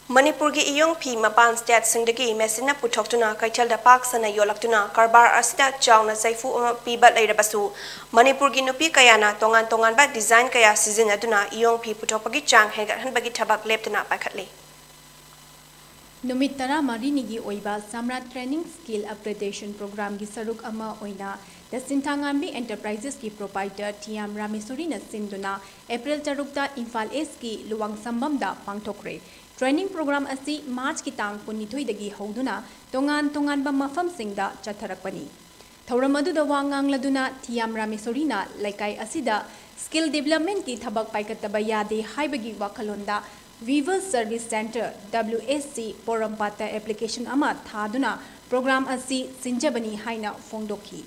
Manipur ki Eeyong Phee mapan state shingdagi machinna puthoktuna keithel Thabak shanna yollaktuna karbar asida chaona cheifu pibat leirabasu Manipur ki nupi kayana tongan ba design kaya sizinaduna Eeyong Phee Puthokpagi Chang Hengathannabagi Thabak Leptana Paikhatlakli Numit tara marinigi oiba samrat training skill upgradation program gi saruk ama oina the Sinthangambi Enterprises ki proprietor Tiam Ramesuri na sinduna April tarukta Imphal East ki luwang sambamda pangthokre training program asi March ki tang 12 dagi hoduna tongan ba mafam singda chatharakpani Thauram aduda wa ngangladuna Tiam Ramesuri na laikai asida skill development ki thabak paikataba yade haibagi wakhalonda Weaver Service Center WSC Porampata application ama thaduna program asi sinjabani haina fongdokhi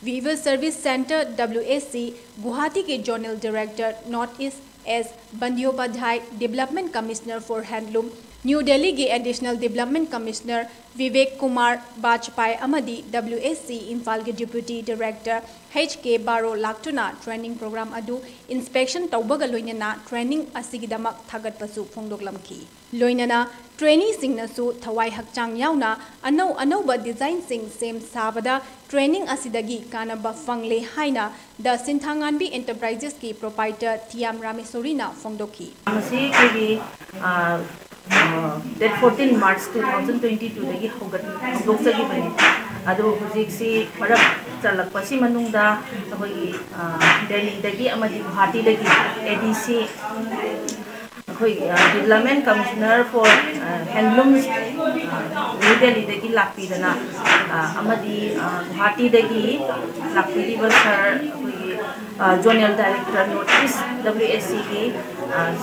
Weaver Service Center WSC Guwahati ke Journal Director Northeast as Bandyopadhyay Development Commissioner for Handloom New Delhi ke Additional Development Commissioner Vivek Kumar Bajpai amadi WSC Imphal ke Deputy Director HK Baro Yollaktuna training program adu inspection taubaga loinana training asigidamak thagatpasu phongdoklamki loinana trainee singnasu thawai hakchang yauna anau design sing sem sabada training asidagi kanaba fangle haina the Sinthangambi Enterprises ki proprietor Tiam Ramesorina phongdokhi amasi ki that 14 March 2022 dagi hogdokjagi bani adu hujik si marap chalakpasi manungda abagi Delhi dagi amadi Guwahati dagi ADC Development Commissioner for Handlooms New Delhi dagi lakpidana amadi Guwahati dagi lakpidi sir Journal Director Northeast WSC ki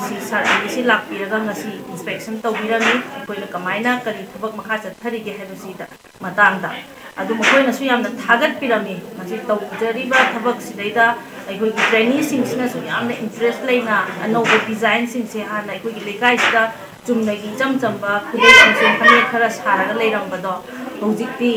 si sir si lakpiraga ngasi inspection tawbirami koina kamaina kari thubak makha chathari ge habasi da matangda adu mokoina su yamna thagat pirami ngasi tawjariba thabak sidaida aigoi trainee sing sina su yamna interest leina anoba design sing se hana aigoi lekai sida chumnagi chamchamba khudai amsung khane khara saraga leirambado hojikti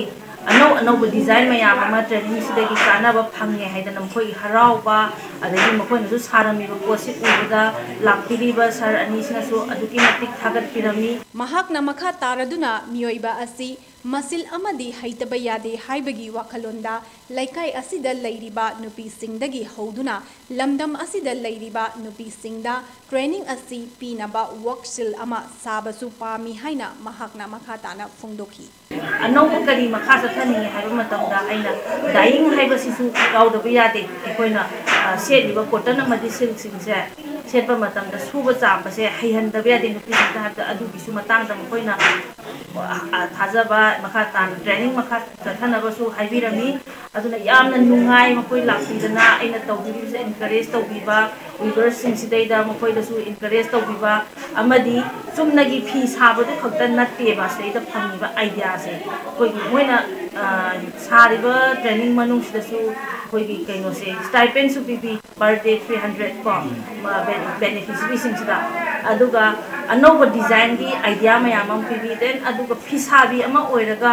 anau design mayam ama training sidagi kanaba phange haidana mkhoi harauba adagi mkhoi su sarami ba posi ubada lakpiriba sir ani sina su aduki matik thagat pirami mahakna makha taraduna mioiba asi masil amadi haitaba yade haibagi wakhalonda laikai asida leiriba nupi singdagi hoduna lamdam asida leiriba nupi singda training asi pinaba workshil ama sabasu pami haina mahakna makha tana phongdokhi anau kari makha sathani haiba matamda aina dying haiba sisu gaudaba yade koina seliba cotton amadi silk singse setba matamda suba chamba se haihandaba yade nupi singda habda adu bisu matangda koina thajaba makha tan training makha chathana su haibirami aduna yamna nungai makoi lakpidana aina tawbirisa encourage tawbiba weaver singsidaida makoi da su encourage tawbiba amadi chumnagi phi sabadu khakta natte ba seida phangiba idea se koi moina sariba training manung sida su koi gi kaino se stipend su bibi per day 300 ko beneficiary singsida aduga anoba design gi idea mayamam bibi then aduga phisabi ama oiraga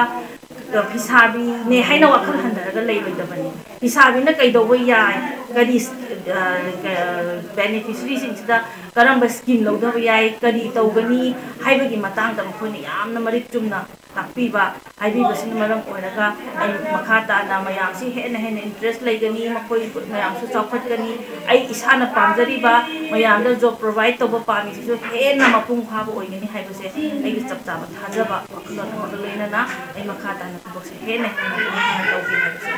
phisabi ne haina wakhal handaraga leiroidabani phisabi na kaidobo yai kadi beneficiary singsida karamba scheme lodaba yai kadi tawgani haibagi matang da mkhoi yamna marik chumna takpiba haibiba sin maram oiraga ai makhata na mayam si hena interest laigani makoi mayam su chawkhat gani ai isana pamjariba mayam da job provide toba pami su hena mapung khaba oigani haibase ai chapchaba thajaba wakhlon magalaina na ai makhata na tobak se hena tawgi haibase